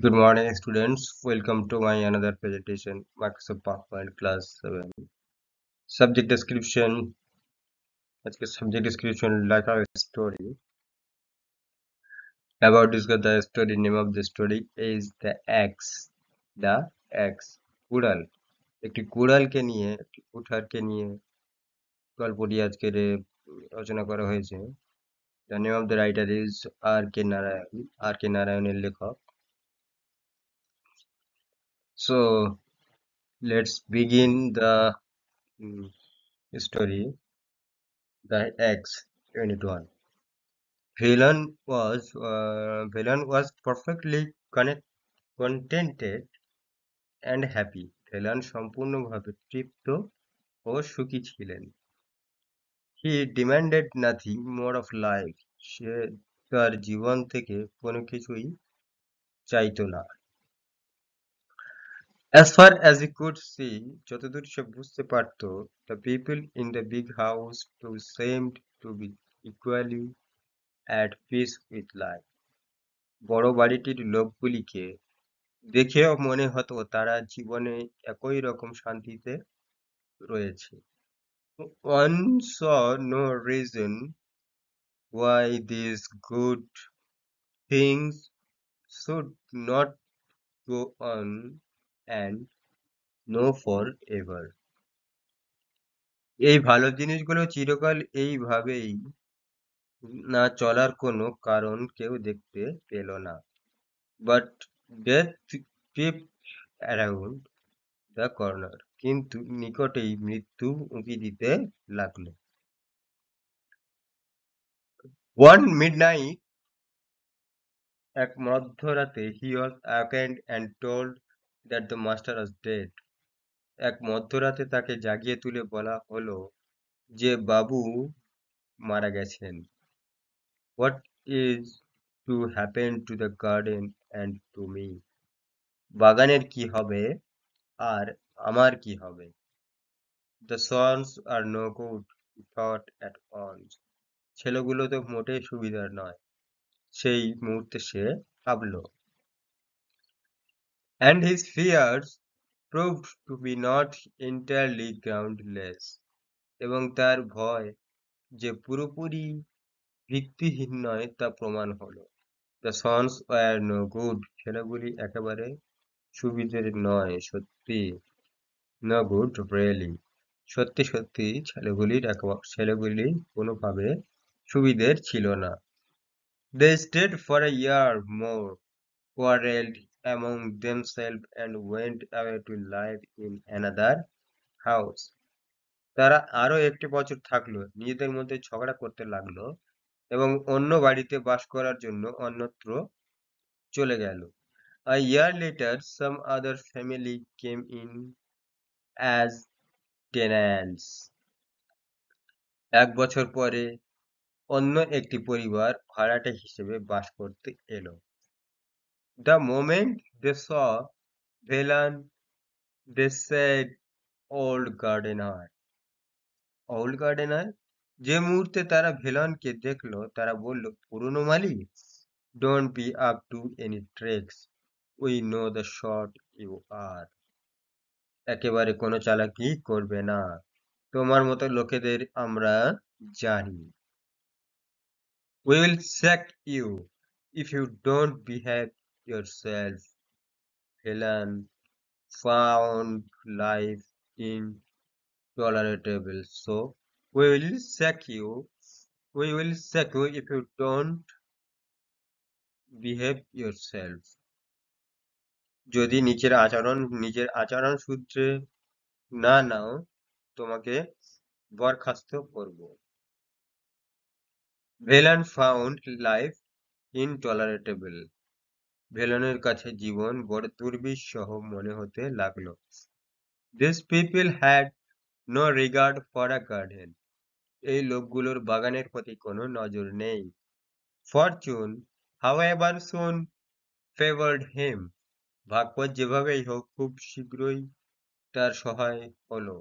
Good morning, students. Welcome to my another presentation, Microsoft PowerPoint Class 7. Subject description. আজকে subject description লেখা story. About discuss the story. Name of the story is the axe. The axe. কুড়াল। একটি কুড়ালকে নিয়ে, একটি কুঠারকে নিয়ে গল্পটি আজকের রচনা করা হয়েছে। The name of the writer is R.K. Narayan. R.K. নারায়ণের লেখক। So let's begin the story. The X Unit 1. Villain was perfectly contented and happy. Villain সম্পূর্ণভাবে তৃপ্ত ও সুখী ছিলেন। He demanded nothing more of life. সে তার জীবন থেকে কোনো কিছুই চাইতো না। As far as he could see, যতদূর সে বুঝতে পারত, the people in the big house seemed to be equally at peace with life. বড় বাড়িটির লোকগুলিকে দেখেও মনে হতো তারা জীবনে একই রকম শান্তিতে রয়েছে। One saw no reason why these good things should not go on and no forever. এই ভালো জিনিসগুলো চিরকাল এইভাবেই না চলার কোনো কারণ কেউ দেখতে পেল না। But death crept around the corner. কিন্তু নিকটেই মৃত্যু উঁকি দিতে লাগল। One midnight, এক মধ্যরাতে, he was awakened and told that the master was dead. এক মধ্যরাতে তাকে জাগিয়ে তুলে বলা হলো যে বাবু মারা গেছেন। What is to happen to the garden and to me? বাগানের কি হবে আর আমার কি হবে? The sons are no good, he thought at once. ছেলেগুলো তো মোটেই সুবিধার নয়। সেই মুহূর্তে সে ভাবল। And his fears proved to be not entirely groundless. এবং তার ভয় যে পুরোপুরি ভিত্তিহীন নয় তা প্রমাণ হলো। The sons were no good. ছেলেগুলি একেবারে সুবিধের নয়, সত্যি। No good, really. সত্যি সত্যি ছেলেগুলি কোনোভাবে সুবিধের ছিল না। They stayed for a year more, quarreled among themselves and went away to live in another house. তারা আরো একটি বছর থাকলো, নিজেদের মধ্যে ঝগড়া করতে লাগলো এবং অন্য বাড়িতে বাস করার জন্য অন্যত্র চলে গেল। A year later, some other family came in as tenants. এক বছর পরে অন্য একটি পরিবার ভাড়াটে হিসেবে বাস করতে এলো। The moment they saw Velan, they said, Old gardener. Old gardener? যে মুহূর্তে তারা ভেলনকে দেখলো তারা বলল, পুরনো মালি, don't be up to any tricks. We know the sort you are. একেবারে কোনো চালাকি করবে না। তোমার মতো লোকেদের আমরা জানি। We will sack you if you don't behave yourself. Helen found life intolerable, so we will sack you. We will sack you if you don't behave yourself. যদি নিজের আচরণ সূত্রে না নাও, তোমাকে বরখাস্ত করব। Velan found life intolerable. ভেলনের কাছে জীবন বড় দুর্বিষহ মনে হতে লাগলো। These people had no regard for a garden. এই লোকগুলোর বাগানের প্রতি কোনো নজর নেই। Fortune, however, soon favored him. ভাগ্য যেভাবেই হোক খুব শীঘ্রই তার সহায় হলো।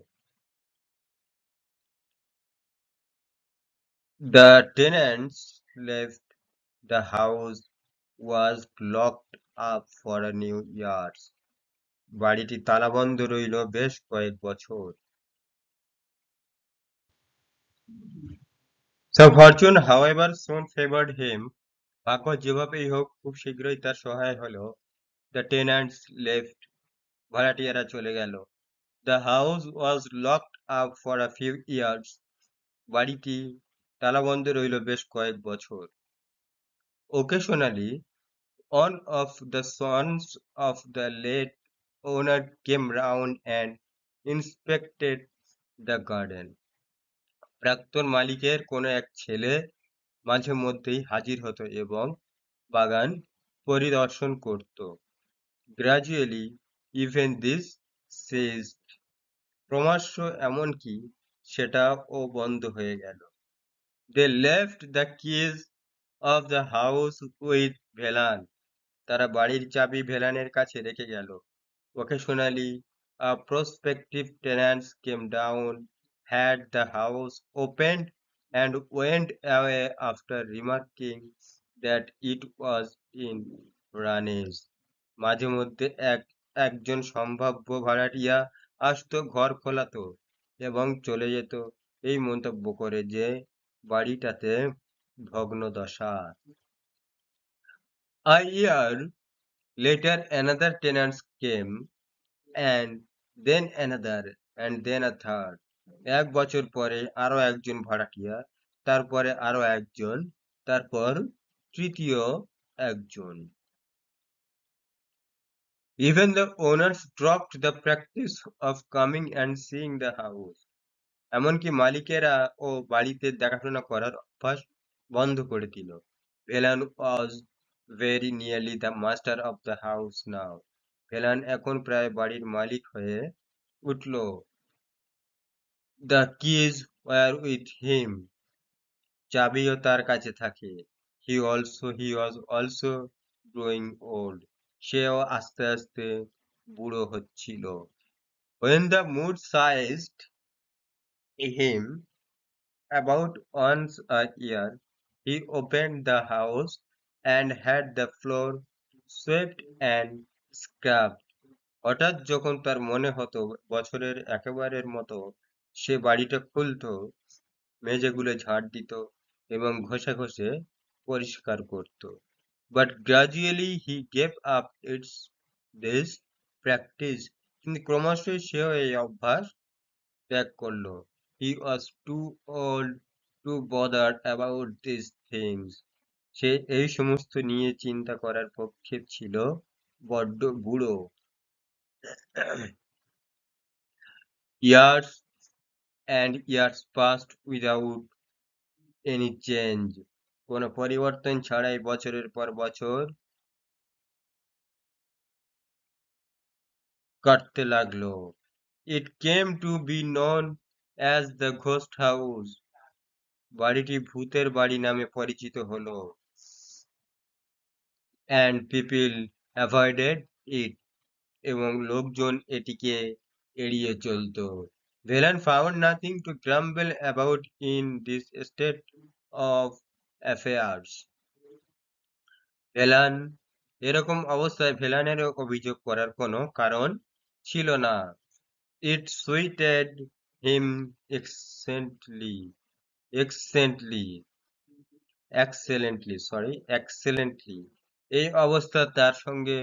The tenants left. The house was locked up for a new years. বাড়িটি তালাবন্ধ রইল বেশ কয়েক বছর। So fortune, however, soon favored him. ভাগ্য যেভাবেই হোক খুব শীঘ্রই তার সহায় হলো। The tenants left. ভাড়াটিয়ারা চলে গেল। The house was locked up for a few years. বাড়িটি তালাবন্ধ রইল বেশ কয়েক বছর। Occasionally, one of the sons of the late owner came round and inspected the garden. প্রাক্তন মালিকের কোনো এক ছেলে মাঝে মধ্যেই হাজির হতো এবং বাগান পরিদর্শন করত। Gradually, even this ceased. ক্রমশ এমনকি সেটাও বন্ধ হয়ে গেল। They left the keys of the house with Velan. তারা বাড়ির চাবি ভেলানের কাছে রেখে গেল। Occasionally, a prospective tenants came down, had the house opened, and went away after remarking that it was in ruins. মাঝে মধ্যে একজন সম্ভাব্য ভাড়াটিয়া আসতো, ঘর খোলাতো এবং চলে যেত এই মন্তব্য করে যে বাড়িটাতে ভগ্নদশা। A year later another tenant came, and then another, and then a third. এক বছর পরে আরো একজন ভাড়াটিয়া, তারপরে আরো একজন, তারপর তৃতীয় একজন। Even the owners dropped the practice of coming and seeing the house. এমনকি মালিকেরা ও বাড়িতে দেখাশোনা করার অভ্যাস বন্ধ করে দিল। Velan was very nearly the master of the house now. Velan এখন প্রায় বাড়ির মালিক হয়ে উঠল। The keys were with him. চাবিও তার কাছে থাকে। He was also growing old. সেও আস্তে আস্তে বুড়ো হচ্ছিল। When the mood seized him about once a year, he opened the house and had the floor swept and scrubbed. হঠাৎ যখন তার মনে হতো বছরের একেবারের মতো, সে বাড়িটা খুলতো, মেঝেগুলো ঝাড় দিত এবং ঘষে ঘষে পরিষ্কার করত। But gradually he gave up this practice. কিন্তু ক্রমশই সেও এই অভ্যাস ত্যাগ করল। He was too old to bother about these things. সে এই সমস্ত নিয়ে চিন্তা করার পক্ষে ছিল বড্ড বুড়ো। Years and years passed without any change. কোনো পরিবর্তন ছাড়াই বছরের পর বছর কাটতে লাগলো। It came to be known as the ghost house. বাড়িটি ভূতের বাড়ি নামে পরিচিত হলো। And people avoided it. এবং লোকজন এটিকে এড়িয়ে চলত। Velan found nothing to grumble about in this state of affairs. Velan এরকম অবস্থায় ভেলানের অভিযোগ করার কোনো কারণ ছিল না। It suited him excellently. এই অবস্থা তার সঙ্গে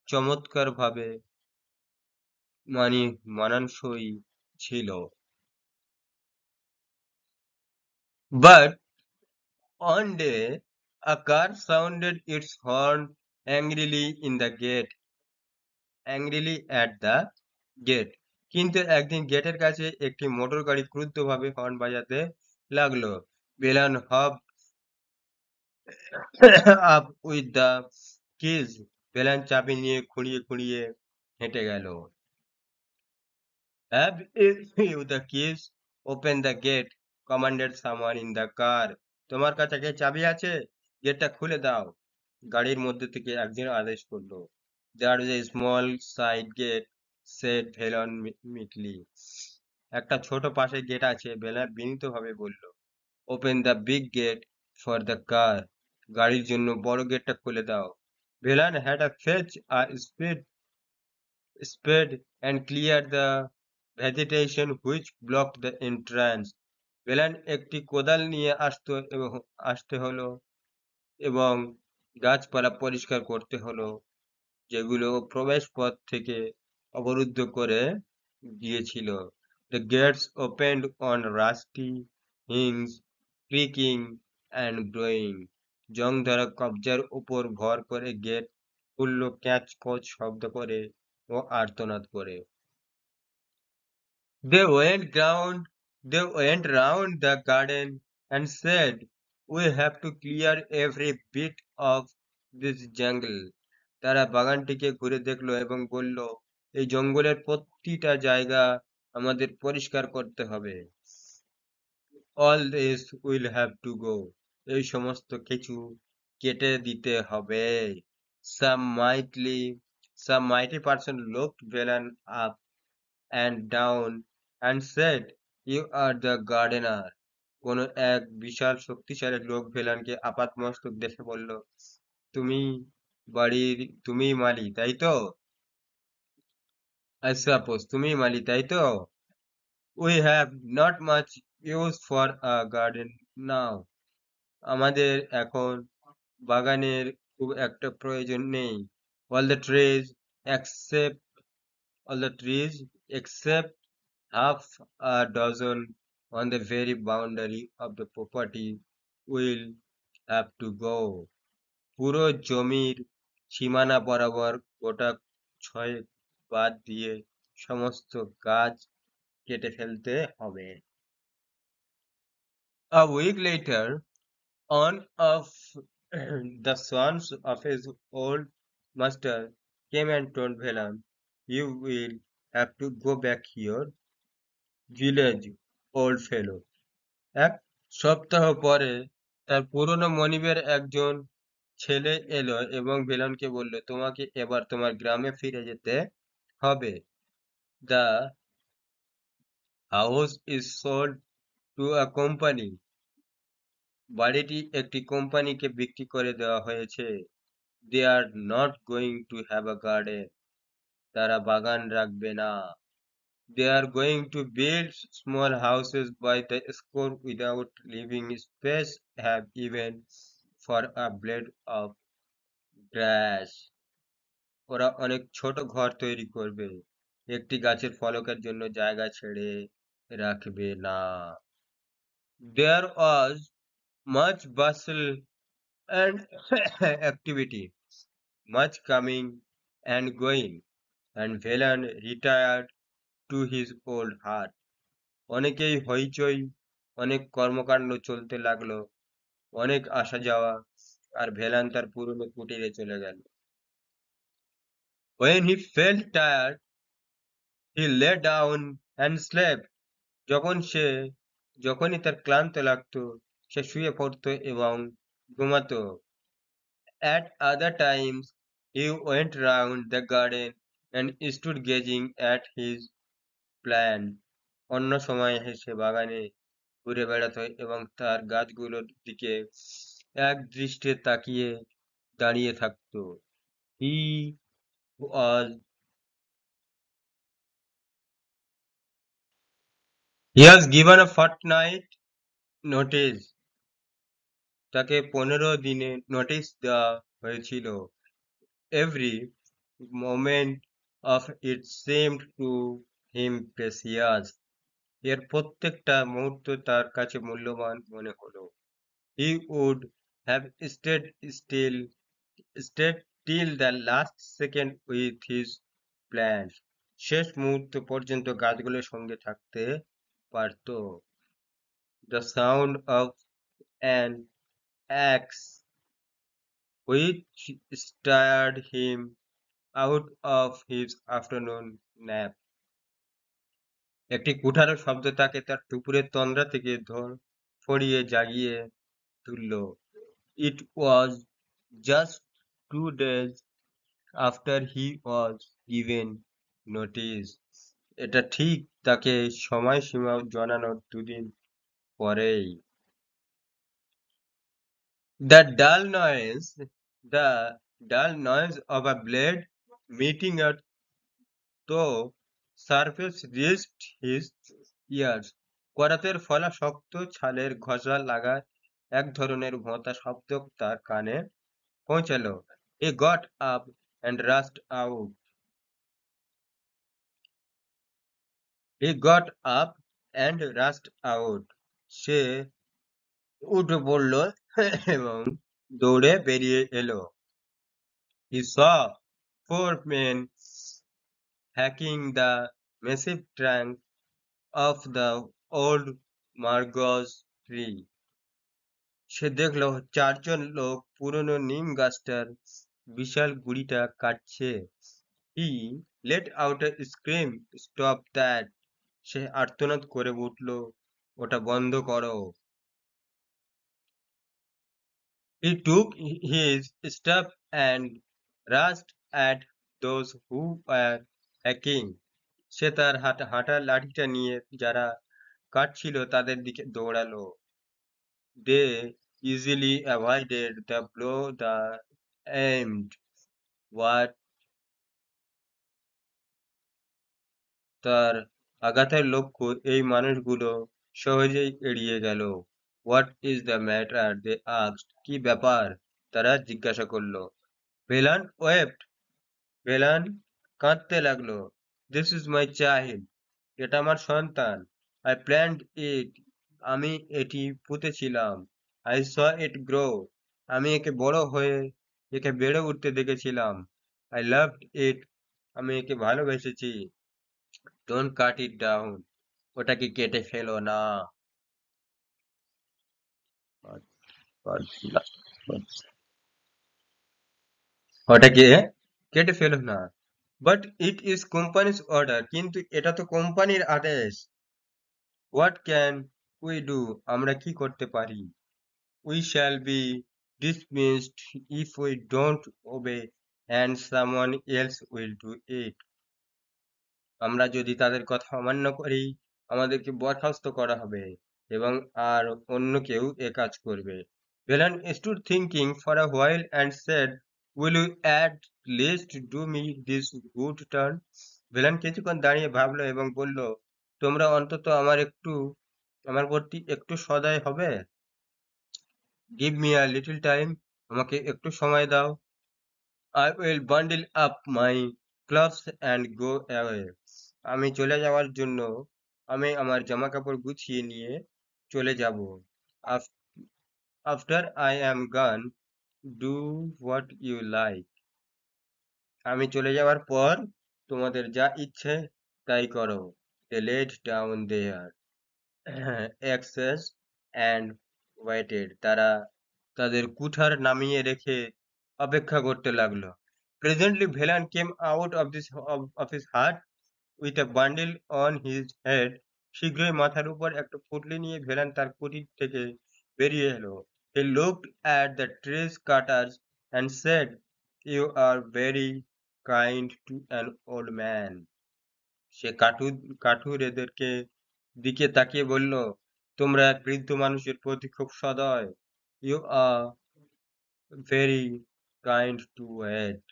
চমৎকারভাবে মানানসই ছিল। But one day a car sounded its horn angrily at the gate. কিন্তু একদিন গেটের কাছে একটি মোটর গাড়ি ক্রুদ্ধভাবে হর্ন বাজাতে লাগলো। Velan hopped up with the keys. Velan চাবি নিয়ে খুঁড়িয়ে খুঁড়িয়ে হেঁটে গেল। Have you the keys? Open the gate, commanded someone in the car. তোমার কাছে কি চাবি আছে? গেটটা খুলে দাও। গাড়ির মধ্যে থেকে একজন আদেশ করলো। There is a small side gate, said Velan meekly. একটা ছোট পাশের গেট আছে, ভেলান বিনীতভাবে বলল। Open the big gate for the car. গাড়ির জন্য বড় গেটটা খুলে দাও। Velan had to fetch a spade and clear the vegetation which blocked the entrance. Velan একটি কোদাল নিয়ে আসতে হলো এবং গাছপালা পরিষ্কার করতে হলো যেগুলো প্রবেশ পথ থেকে অবরুদ্ধ করে দিয়েছিল। The gates opened on rusty hinges, creaking and growing. জং ধরা কবজার উপর ভর করে গেট খুলল ক্যাঁচ খোঁচ শব্দ করে ও আর্তনাদ করে। They went round the garden and said, "We have to clear every bit of this jungle." তারা বাগানটিকে ঘুরে দেখলো এবং বলল, এই জঙ্গলের প্রতিটা জায়গা আমাদের পরিষ্কার করতে হবে। All this will have to go. এই সমস্ত কিছু কেটে দিতে হবে। Some mighty person looked Velan up and down and said, "You are the gardener." কোনো এক বিশাল শক্তিশালী লোক ভেলানকে আপাতমস্তক দেখে বলল, তুমি তুমিই মালি, তাই তো? I suppose তুমিই মালি, তাই তো? We have not much use for a garden now. আমাদের এখন বাগানের খুব একটা প্রয়োজন নেই। All the trees except all the trees except half a dozen on the very boundary of the property will have to go. পুরো জমির সীমানা বরাবর গোটা ছয়েক বাদ দিয়ে সমস্ত গাছ কেটে ফেলতে হবে। A week later, one of the sons of his old master came and told Velan, "You will have to go back here, village, old fellow." এক সপ্তাহ পরে তার পুরনো মনিবের একজন ছেলে এলো এবং ভেলনকে বলল, তোমাকে এবার তোমার গ্রামে ফিরে যেতে হবে। The house is sold to a company. বাড়িটি একটি কোম্পানিকে বিক্রি করে দেওয়া হয়েছে। They are not going to have a garden. তারা বাগান রাখবে না। They are going to build small houses by the score without leaving space have even for a blade of grass. ওরা অনেক ছোট ঘর তৈরি করবে, একটি গাছের ফলকের জন্য জায়গা ছেড়ে রাখবে না। There was much bustle and activity, much coming and going, and Velan retired to his old hut. অনেকেই হইচই, অনেক কর্মকাণ্ড চলতে লাগলো, অনেক আসা যাওয়া, আর ভেলান তার পুরনো কুটিরে চলে গেল। When he felt tired, he lay down and slept. যখনই তার ক্লান্ত লাগতো, সে শুয়ে পড়তো এবং ঘুমাতো। At other times, he went round the garden and stood gazing at his plant. অন্য সময় সে বাগানে ঘুরে বেড়াতো এবং তার গাছগুলোর দিকে এক দৃষ্টে তাকিয়ে দাঁড়িয়ে থাকতো। He was he was given a fortnight notice. তাকে 15 দিনের নোটিশ দেওয়া হয়েছিল। Every moment of it seemed to him precious. এর প্রত্যেকটা মুহূর্ত তার কাছে মূল্যবান মনে হলো। He would have stayed till the last second with his plants. শেষ মুহূর্ত পর্যন্ত গাছগুলোর সঙ্গে থাকতে পারত। The sound of an axe which stirred him out of his afternoon nap. একটি কুঠারের শব্দ তাকে তার দুপুরের তন্দ্রা থেকে ছড়িয়ে জাগিয়ে তুলল। It was just 2 days after he was given notice. এটা ঠিক তাকে সময়সীমা জানানোর 2 দিন পরেই। The dull noise, the dull noise of a blade meeting a toe surface reached his ears. করাতের ফলা শক্ত ছালের ঘষা লাগার এক ধরনের ভোঁতা শব্দ তার কানে পৌঁছালো। He got up and rushed out. He got up and rushed out. সে উঠে পড়ল এবং দৌড়ে বেরিয়ে এলো। He saw four men hacking the massive trunk of the old margot's tree. সে দেখল চারজন লোক পুরনো নিম গাছটার বিশাল গুড়িটা কাটছে। He let out a scream, stop that! সে আর্তনাদ করে উঠল, ওটা বন্ধ করো। He took his staff and rushed at those who were hacking. সে তার হাঁটার লাঠিটা নিয়ে যারা কাটছিল তাদের দিকে দৌড়ালো। They easily avoided the blow the aimed. What? তার আঘাতের লক্ষ্য এই মানুষগুলো সহজেই এড়িয়ে গেল। What is the matter? They asked. কি ব্যাপার? তারা জিজ্ঞাসা করলো। ভেলান wept. ভেলান কাঁদতে লাগলো। This is my child. এটা আমার সন্তান। I planned it. আমি এটি পুঁতেছিলাম। I saw it grow. আমি একে বড় হয়ে একে বেড়ে উঠতে দেখেছিলাম। I loved it. আমি একে ভালোবেসেছি। Don't cut it down. ওটাকে কেটে ফেলো না। ওটাকে কেটে ফেলো না। But it is company's order. কিন্তু এটা তো কোম্পানির আদেশ। What can we do? আমরা কি করতে পারি? We shall be dismissed if we don't obey and someone else will do it. আমরা যদি তাদের কথা অমান্য করি আমাদেরকে বরখাস্ত করা হবে এবং আর অন্য কেউ এ কাজ করবে। Velan stood thinking for a while and said, Will you at least do me this good turn? Velan কিছুক্ষণ দাঁড়িয়ে ভাবলো এবং বলল, তোমরা অন্তত আমার প্রতি একটু সদয় হবে। Give me a little time. আমাকে একটু সময় দাও। I will bundle up my clothes and go away. আমি চলে যাওয়ার জন্য আমি আমার জামাকাপড় গুছিয়ে নিয়ে চলে যাব। Af- After I am gone, do what you like. আমি চলে যাওয়ার পর তোমাদের যা ইচ্ছে তাই করো। They laid down their axes and waited. তারা তাদের কুঠার নামিয়ে রেখে অপেক্ষা করতে লাগলো। Presently Velan came out of his hut with a bundle on his head. শীঘ্রই মাথার উপর একটা পুঁটলি নিয়ে ভেলান তার কুটির থেকে বেরিয়ে এলো। He looked at the trees cutters and said, You are very kind to an old man. সে কাঠুরেদেরকে দিকে তাকিয়ে বলল, তোমরা এক বৃদ্ধ মানুষের প্রতি খুব সদয়। You are very kind to wait.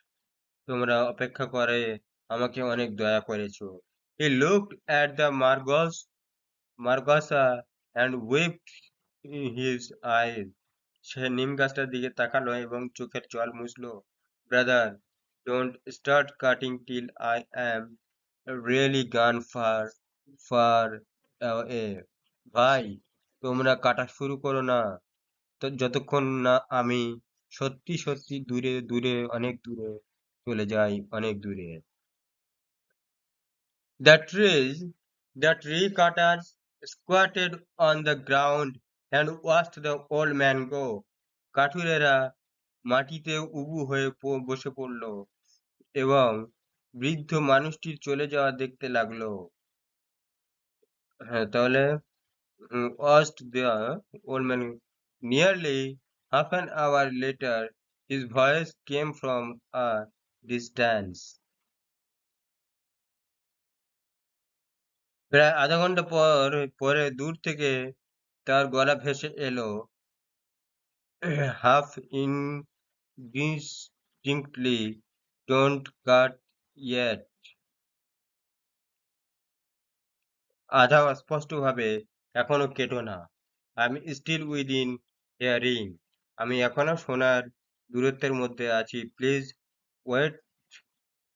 তোমরা অপেক্ষা করে আমাকে অনেক দয়া করেছো। He looked at the margosa and wept in his eyes. সে নিম গাছটার দিকে তাকালো এবং চোখের জল মুছলো। Brother, don't start cutting till I am really gone far away. ভাই, তোমরা কাটা শুরু করো না তো যতক্ষণ না আমি সত্যি সত্যি অনেক দূরে চলে যাই, অনেক দূরে। The tree cutters squatted on the ground and watched the old man go. কাঠুরেরা মাটিতে উবু হয়ে বসে পড়ল এবং বৃদ্ধ মানুষটির চলে যাওয়া দেখতে লাগলো। হ্যাঁ, তাহলে watched the old man. Nearly half an hour later, his voice came from a distance. প্রায় আধা ঘন্টা পরে দূর থেকে তার গলা ভেসে এলো, half in distinctly don't cut yet. আধা অস্পষ্টভাবে এখনো কেটো না। আমি স্টিল উইদিন হেয়ারিং। আমি এখনো শোনার দূরত্বের মধ্যে আছি। Please wait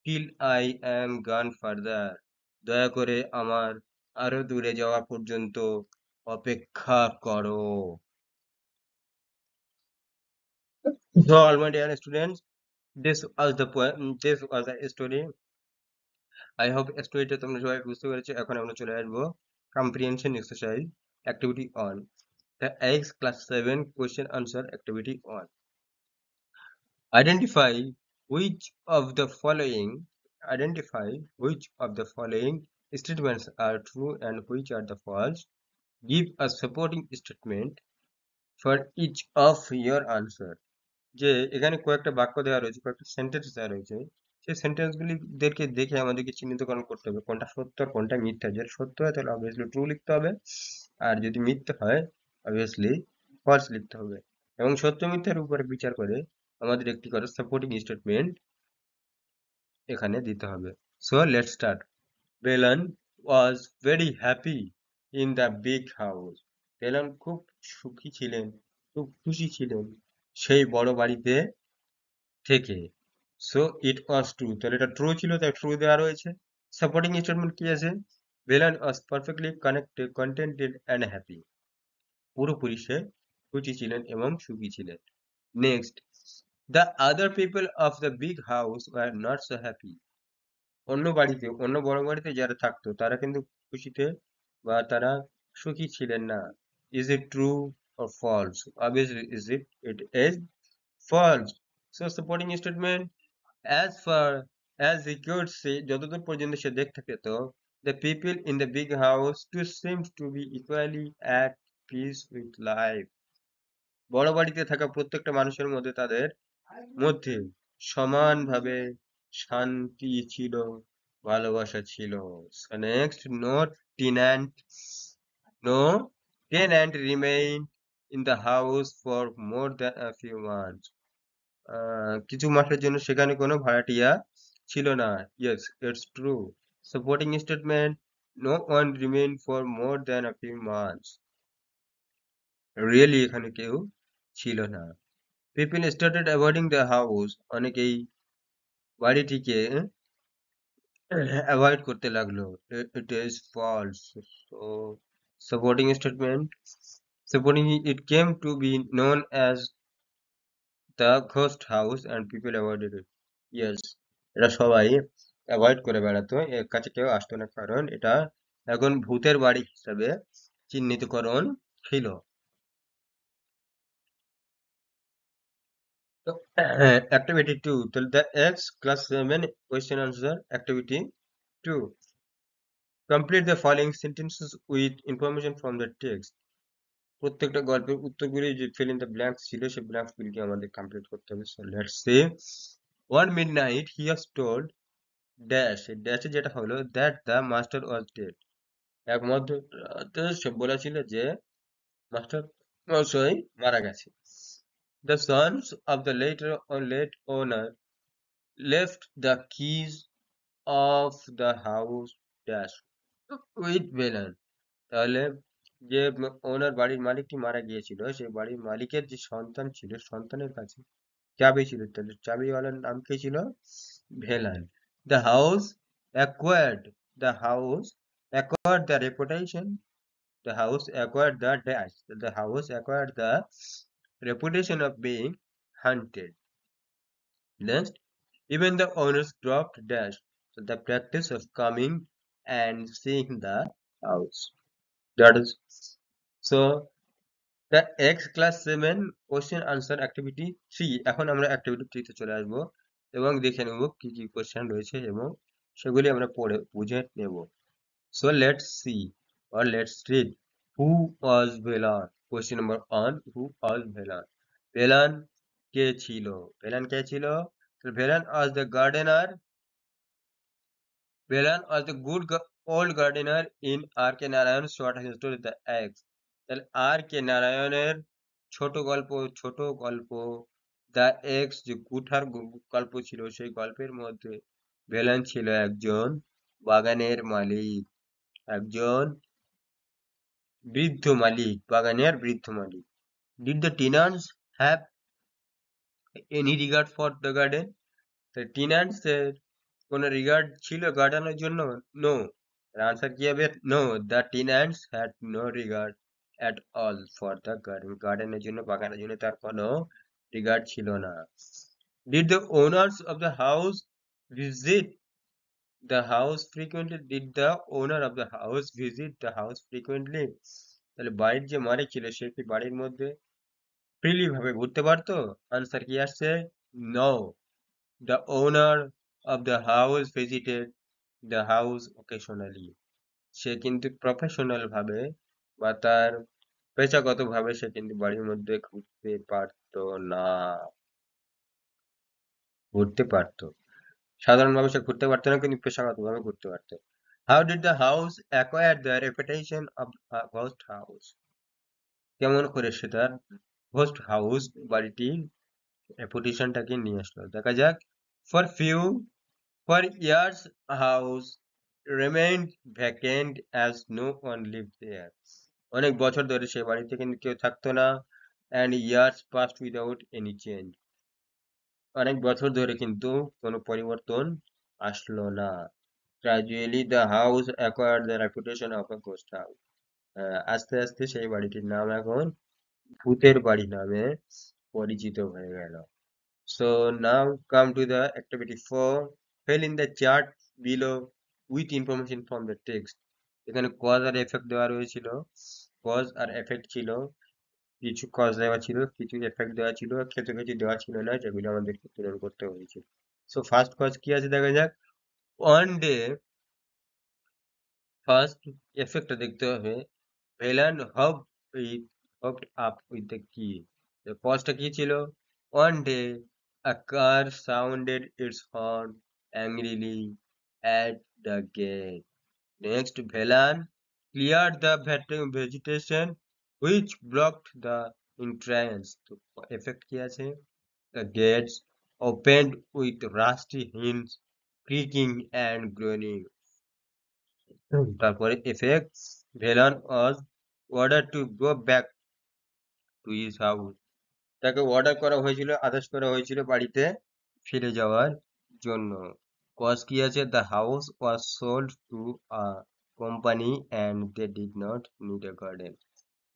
till I am gone further. দয়া করে আমার আরো দূরে যাওয়া পর্যন্ত অপেক্ষা করো। So, all my dear students, this was the story. I hope স্টোরিটা তোমরা সবাই বুঝতে পেরেছো। এখন আমরা চলে আসবো comprehension exercise activity 1. The X class 7 question answer activity 1. Identify which of the following identify which of the following statements are true and which are the false. Give a supporting statement for each of your answer. যে এখানে কয়েকটা বাক্য দেওয়া রয়েছে, কয়েকটা sentence দেওয়া রয়েছে, সেই সেন্টেন্সগুলিদেরকে দেখে আমাদেরকে চিহ্নিতকরণ করতে হবে কোনটা সত্য আর কোনটা মিথ্যা। যেটা সত্য হয় তাহলে অবভিয়াসলি ট্রু লিখতে হবে, আর যদি মিথ্যা হয় অবভিয়াসলি ফলস লিখতে হবে। এবং সত্য মিথ্যার উপরে বিচার করে আমাদের একটি করে সাপোর্টিং স্টেটমেন্ট এখানে দিতে হবে। So let's start. Belan was very happy in the big house. Belan খুব সুখী ছিলেন, খুব খুশি ছিলেন সেই বড় বাড়িতে থেকে। সো ইট ওয়াজ ট্রু, তাহলে এটা ট্রু ছিল, তাই ট্রু দেওয়া রয়েছে। সাপোর্টিং স্টেটমেন্ট কি আছে? Velan was perfectly connected contented and happy. পুরোপুরি সে খুশি ছিলেন এবং সুখী ছিলেন। Next, the other people of the big house were not so happy. অন্য বাড়িতে, অন্য বড় বাড়িতে যারা থাকতো তারা কিন্তু খুশিতে বা তারা সুখী ছিলেন না। Is it true or false? Obviously it is false. So supporting statement as far as he could see, যতদূর পর্যন্ত সে দেখতে পেত, the people in the big house too seemed to be equally at peace with life. বড় বাড়িতে থাকা প্রত্যেকটা মানুষের মধ্যে তাদের মধ্যে সমানভাবে শান্তি ছিল, ভালোবাসা ছিল। So next, no tenant remained in the house for more than a few months. কিছু মাসের জন্য সেখানে কোনো ভাড়াটিয়া ছিল না। Yes, it's true. Supporting statement, no one remained for more than a few months. Really এখানে কেউ ছিল না। People started avoiding the house. অনেকেই বাড়িটিকে অ্যাভয়েড করতে লাগলো। It is false. So, supporting statement, supporting it came to be known as the ghost house and people avoided it. Yes, এটা সবাই অ্যাভয়েড করে বেড়াতো, এর কাছে কেউ আসতো না, কারণ এটা এখন ভূতের বাড়ি হিসাবে চিহ্নিতকরণ ছিল। তো অ্যাক্টিভিটি 2, তাহলে the x class 7 question answer activity 2, complete the following sentences with information from the text. প্রত্যেকটা গল্পের উত্তরগুলি যে ফিল ইন দ্য ব্ল্যাঙ্কস ছিল সেই ব্ল্যাঙ্কস গুলিকে আমাদের কমপ্লিট করতে হবে। So let's say, one midnight he has told dash, ড্যাশে যেটা হলো that the master was dead. এক মধ্যরাতে সে বলেছিল যে মাস্টার মশাই মারা গেছে। The sons of the late owner left the keys of the house dash with Velan. তাহলে যে ওনার বাড়ির মালিকটি মারা গিয়েছিল সেই বাড়ির মালিকের যে সন্তান ছিল সন্তানের কাছে চাবি ছিল, তাহলে চাবিওয়ালার নাম কি ছিল? Velan. The house acquired the house acquired the reputation the house acquired the dash the house acquired the reputation of being haunted. Next, even the owners dropped dash, so the practice of coming and seeing the house. That is so the X class 7 question answer activity 3. এখন আমরা activity 3 তে চলে আসবো এবং দেখে নেব কি কি কোশ্চেন রয়েছে এবং সেগুলি আমরা পড়ে বুঝে নেব। So let's see or let's read. Who was Velan? Question number 1. Who was Velan? Velan কে ছিল? Velan কে ছিল? Velan was the gardener. Velan was the old gardener in R.K. Narayan's short story The Eggs. তাহলে R.K. নারায়ণের ছোট গল্প the x যে কুঠার গল্প ছিল সেই গল্পের মধ্যে ভেলান ছিল একজন বাগানের মালিক, একজন বাগানের বৃদ্ধ মালিক। Did the tenants have any regard for the garden? The tenants এর কোনো রিগার্ড ছিল গার্ডেনের জন্য? নো। আনসার কি হবে? No, the tenants had no regard at all for the garden. গার্ডেনের জন্য, বাগানের জন্য তার কোনো রিগার্ড ছিল না। Did the owners of the house visit the house frequently? Did the owner of the house visit the house frequently? তাহলে বাড়ির যে মালিক ছিল সে কি বাড়ির মধ্যে ফ্রিলি ভাবে ঘুরতে পারতো? আনসার কি আসছে? No, the owner of the house visited the house occasionally. সে কিন্তু প্রফেশনাল ভাবে বা তার পেশাগত ভাবে সে কিন্তু বাড়ির মধ্যে ঘুরতে পারতো। সাধারণভাবে সে ঘুরতে পারতো না, কিন্তু পেশাগতভাবে ঘুরতে পারতো। How did the house acquire the reputation of a ghost house? কেমন করে সে তার ঘোস্ট হাউস বাড়িটির রেপুটেশনটাকে নিয়ে আসলো? দেখা যাক। For years a house remained vacant as no one lived there. অনেক বছর ধরে সে বাড়িতে কিন্তু কেউ থাকতো না। And years passed without any change. অনেক বছর ধরে কিন্তু কোনো পরিবর্তন আসলো না। Gradually the house acquired the reputation of a ghost house. আস্তে আস্তে সেই বাড়িটির নাম এখন ভূতের বাড়ি নামে পরিচিত হয়ে গেল। So now come to the activity 4. Fill in the chart below with information from the text. এখানে cause আর effect দেওয়া রয়েছিল। cause আর effect ছিল, কিছু cause দেওয়া ছিল, কিছু effect দেওয়া ছিল, কিছু কিছু দেওয়া ছিল না, যেগুলো আমাদেরকে পূরণ করতে হয়েছিল। So first cause কি আছে দেখা যাক। One day, first effect দেখতে হবে। Velen hooked up with the key. The cause কি ছিল? One day, a car sounded its horn angrily at the gate. Next, Velan cleared the vegetation which blocked the entrance. তো effect কি আছে? The gates opened with rusty hinges creaking and groaning. তারপরে effect, Velan was ordered to go back to his house. তাকে order করা হয়েছিল, আদেশ করা হয়েছিল বাড়িতে ফিরে যাওয়ার জন্য। কজ কি আছে? The house was sold to a company and they did not need a garden.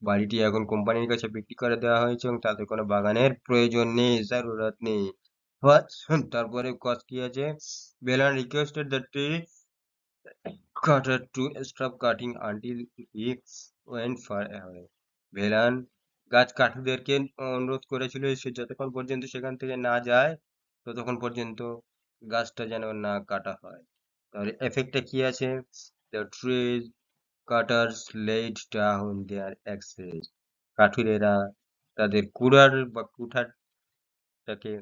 বাড়িটি এখন কোম্পানির কাছে বিক্রি করে দেওয়া হয়েছে এবং তাদের কোনো বাগানের প্রয়োজন নেই, জরুরত নেই। তারপরে কজ কি আছে? Belan requested the tree cutter to stop cutting until he went far away. Velan গাছ কাঠুদেরকে অনুরোধ করেছিল সে যতক্ষণ পর্যন্ত সেখান থেকে না যায় ততক্ষণ পর্যন্ত গাছটা যেন না কাটা হয়। তাহলে এফেক্টটা কি আছে? The trees cutters laid down their axes. কাঠুরেরা তাদের কুড়ার বা কুঠারটাকে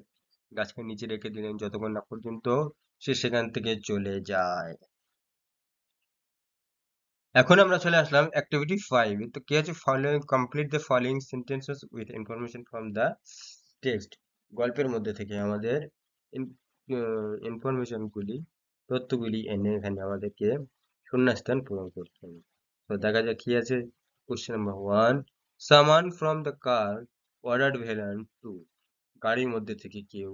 গাছের নিচে রেখে দিলেন যতক্ষণ না পর্যন্ত সে সেখান থেকে চলে যায়। এখন আমরা চলে আসলাম অ্যাক্টিভিটি 5 এ। তো কি আছে? Complete the following sentences with information from the text. গল্পের মধ্যে থেকে আমাদের ইনফরমেশনগুলি, তথ্যগুলি এনে এখানে আমাদেরকে শূন্যস্থান পূরণ করতে হবে। তো দেখা যাক কি আছে। Question number 1, someone from the car ordered Velan to. গাড়ির মধ্যে থেকে কেউ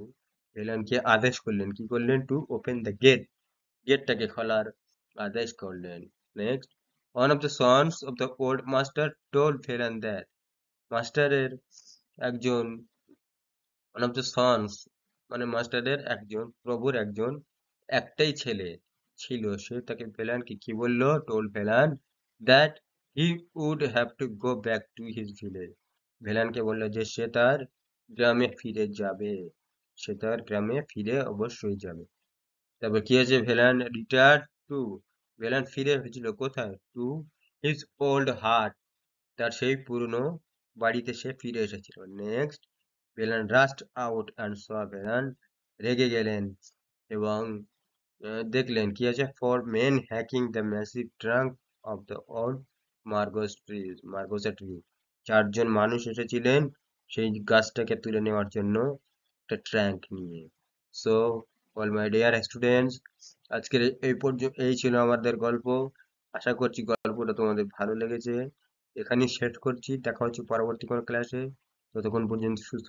ভেলানকে আদেশ করলেন, কি করলেন? টু ওপেন দ্য গেট, গেটটাকে খোলার আদেশ করলেন। Next, one of the sons of the old master told Phelan that মাস্টারের একজন one of the sons মানে মাস্টারের একজন প্রভুর একজন একটাই ছেলে ছিল, সে তাকে ফেলানকে কি বললো? told Phelan that he would have to go back to his village. ভেলানকে বললো যে সে তার গ্রামে ফিরে যাবে, সে তার গ্রামে ফিরে অবশ্যই যাবে। তারপর কি আছে? ভেলান ফিরে এসেছিল কোথায়? টু হিজ ওল্ড হার্ট, তার সেই পুরনো বাড়িতে সে ফিরে এসেছিল। Next, Velan rushed out and saw Velan রেগে গেলেন এবং দেখলেন কি আছে? Four men hacking the massive trunk of the old margosa tree. চারজন মানুষ এসেছিলেন সেই গাছটাকে তুলে নেওয়ার জন্য একটা ট্র্যাঙ্ক নিয়ে। So all my dear students, আজকের এই ছিল আমাদের গল্প। আশা করছি গল্পটা তোমাদের ভালো লেগেছে। এখানেই শেষ করছি, দেখা হচ্ছে পরবর্তী কোনো ক্লাসে। ততক্ষণ পর্যন্ত সুস্থ